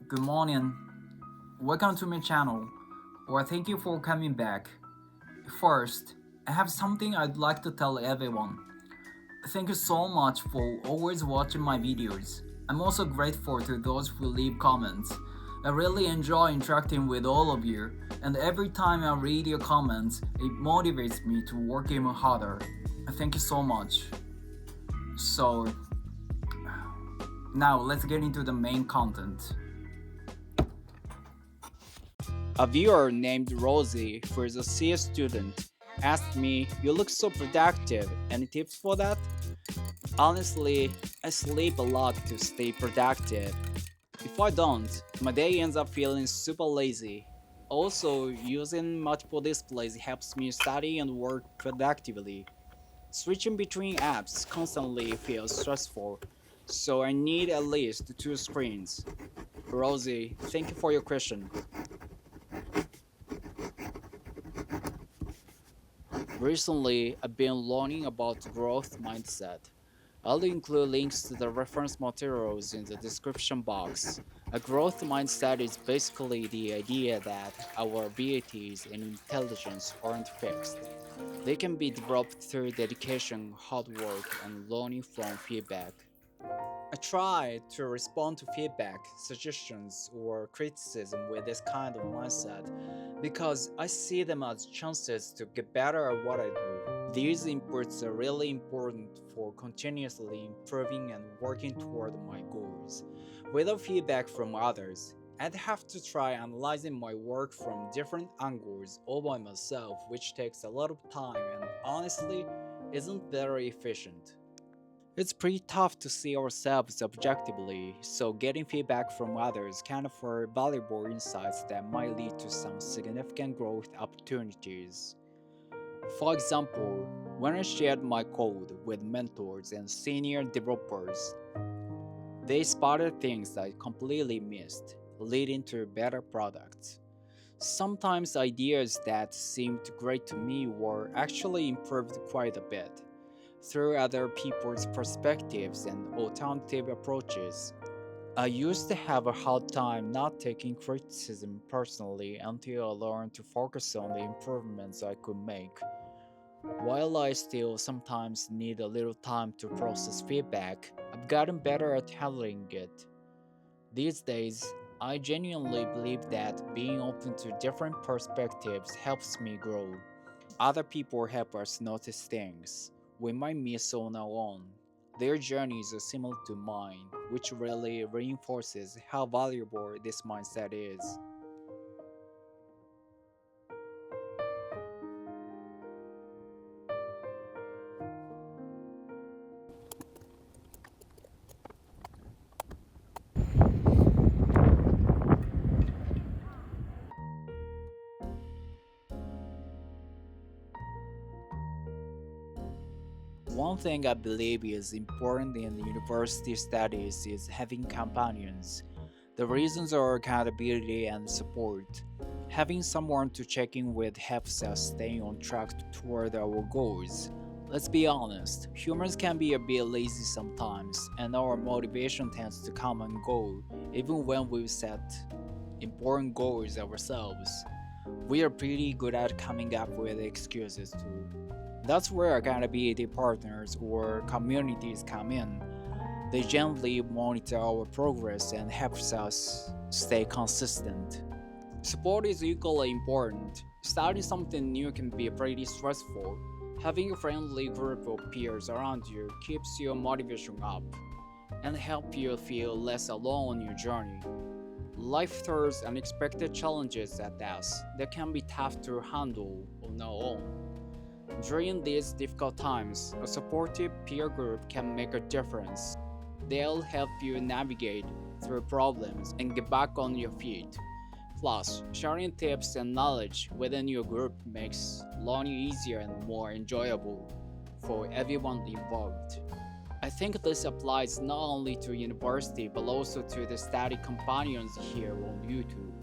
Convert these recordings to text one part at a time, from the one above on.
Good morning. Welcome to my channel. Well, thank you for coming back. First, I have something I'd like to tell everyone. Thank you so much for always watching my videos. I'm also grateful to those who leave comments. I really enjoy interacting with all of you, and every time I read your comments, it motivates me to work even harder. Thank you so much. So, now let's get into the main content. A viewer named Rosie, who is a CS student, asked me, "You look so productive. Any tips for that?" Honestly, I sleep a lot to stay productive. If I don't, my day ends up feeling super lazy. Also, using multiple displays helps me study and work productively. Switching between apps constantly feels stressful, so I need at least two screens. Rosie, thank you for your question. Recently, I've been learning about growth mindset. I'll include links to the reference materials in the description box. A growth mindset is basically the idea that our abilities and intelligence aren't fixed. They can be developed through dedication, hard work, and learning from feedback. I try to respond to feedback, suggestions, or criticism with this kind of mindset because I see them as chances to get better at what I do. These inputs are really important for continuously improving and working toward my goals. Without feedback from others, I'd have to try analyzing my work from different angles all by myself, which takes a lot of time and honestly isn't very efficient. It's pretty tough to see ourselves objectively, so getting feedback from others can offer valuable insights that might lead to some significant growth opportunities. For example, when I shared my code with mentors and senior developers, they spotted things I completely missed, leading to better products. Sometimes ideas that seemed great to me were actually improved quite a bit through other people's perspectives and alternative approaches. I used to have a hard time not taking criticism personally until I learned to focus on the improvements I could make. While I still sometimes need a little time to process feedback, I've gotten better at handling it. These days, I genuinely believe that being open to different perspectives helps me grow. Other people help us notice things we might miss on our own. Their journeys are similar to mine, which really reinforces how valuable this mindset is. One thing I believe is important in university studies is having companions. The reasons are accountability and support. Having someone to check in with helps us stay on track toward our goals. Let's be honest, humans can be a bit lazy sometimes, and our motivation tends to come and go, even when we've set important goals ourselves. We are pretty good at coming up with excuses too. That's where accountability partners or communities come in. They gently monitor our progress and helps us stay consistent. Support is equally important. Starting something new can be pretty stressful. Having a friendly group of peers around you keeps your motivation up and help you feel less alone on your journey. Life throws unexpected challenges at us that can be tough to handle on our own. During these difficult times, a supportive peer group can make a difference. They'll help you navigate through problems and get back on your feet. Plus, sharing tips and knowledge within your group makes learning easier and more enjoyable for everyone involved. I think this applies not only to university but also to the study companions here on YouTube.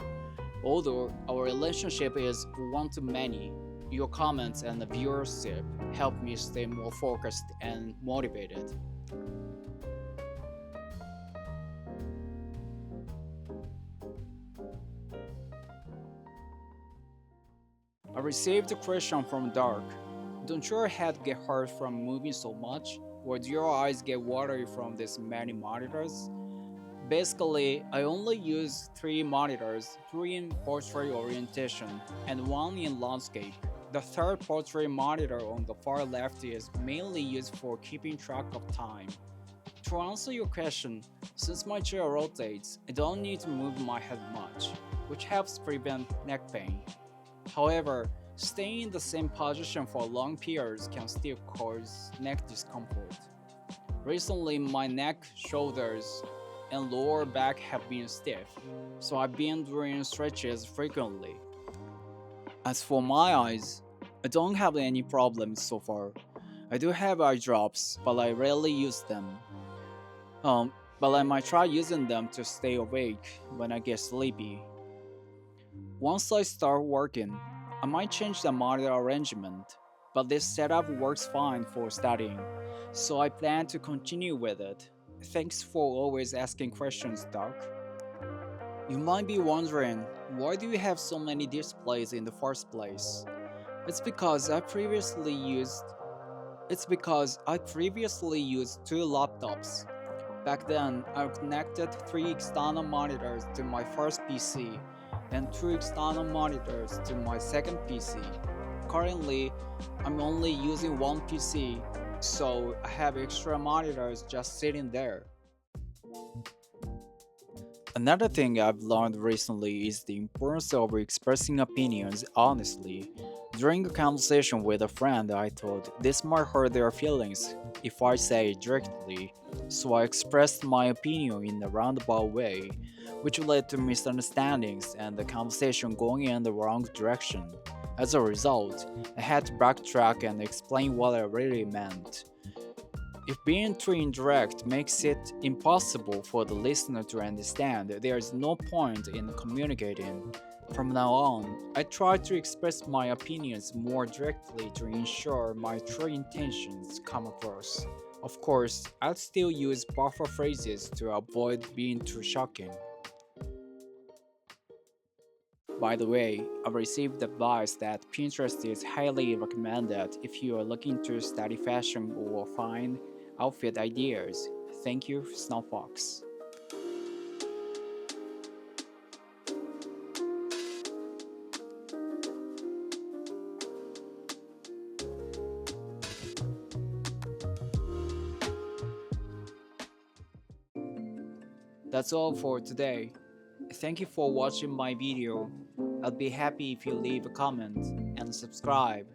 Although our relationship is one to many, your comments and viewership help me stay more focused and motivated. I received a question from Dark. Don't your head get hurt from moving so much? Or do your eyes get watery from this many monitors? Basically, I only use 3 monitors, 2 in portrait orientation and 1 in landscape. The third portrait monitor on the far left is mainly used for keeping track of time. To answer your question, since my chair rotates, I don't need to move my head much, which helps prevent neck pain. However, staying in the same position for long periods can still cause neck discomfort. Recently, my neck, shoulders, and lower back have been stiff, so I've been doing stretches frequently. As for my eyes, I don't have any problems so far. I do have eye drops, but I rarely use them. But I might try using them to stay awake when I get sleepy. Once I start working, I might change the monitor arrangement, but this setup works fine for studying, so I plan to continue with it. Thanks for always asking questions, Doc. You might be wondering, why do you have so many displays in the first place? It's because I previously used it's because I previously used 2 laptops. Back then, I connected 3 external monitors to my first PC and 2 external monitors to my second PC. Currently, I'm only using one PC, so I have extra monitors just sitting there. Another thing I've learned recently is the importance of expressing opinions honestly. During a conversation with a friend, I thought this might hurt their feelings if I say it directly, so I expressed my opinion in a roundabout way, which led to misunderstandings and the conversation going in the wrong direction. As a result, I had to backtrack and explain what I really meant. If being too indirect makes it impossible for the listener to understand, there is no point in communicating. From now on, I try to express my opinions more directly to ensure my true intentions come across. Of course, I'll still use buffer phrases to avoid being too shocking. By the way, I received advice that Pinterest is highly recommended if you are looking to study fashion or find outfit ideas. Thank you, Snowfox. That's all for today. Thank you for watching my video. I'll be happy if you leave a comment and subscribe.